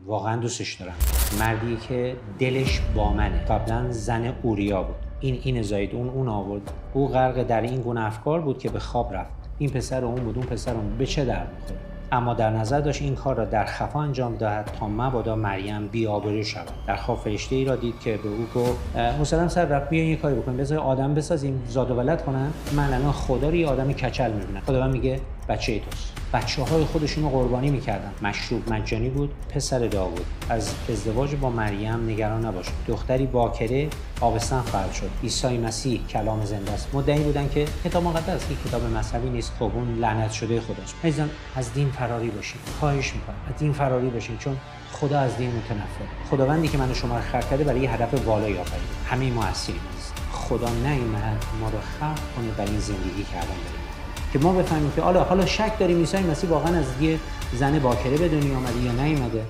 واقعا دوستش دارم. مردی که دلش با منه. قبلا زن اوریا بود، این زاید اون آورد. او غرق در این گونه افکار بود که به خواب رفت. این پسر اون بود، اون پسر اون، به چه درد می‌خوره؟ اما در نظر داشت این کار را در خفا انجام دهد تا مبادا مریم بی‌آبرو شود. در خواب فرشته ای را دید که به او گفت مثلا سر رفت بیاین یه کاری بکنیم، بذار آدم بسازیم زاد و ولد کنن. من الان خدا رو یه آدم کچل می‌بینم. خدا میگه بچه توست. بچه‌های خودشون رو قربانی می‌کردن. مشروب مجانی بود. پسر داوود. از ازدواج با مریم نگران نباش. دختری باکره آبستن خواهد شد. عیسی مسیح کلام زنده است. مدعی بودن که کتاب مقدس یک کتاب مذهبی نیست، خب اون لعنت شده خداست. عزیزان از دین فراری باشید. خواهش می‌کنم از دین فراری باشید، چون خدا از دین متنفره. خداوندی که من شما رو خلق کرده برای یه هدف والایی آفریده. همه ما اسیریم است. خدا نیامد ما رو خلق کنه برای این زندگی کردن بریم. که ما بفهمیم که حالا شک داریم عیسی مسیح واقعا از یه زن باکره به دنیا آمده یا نیامده.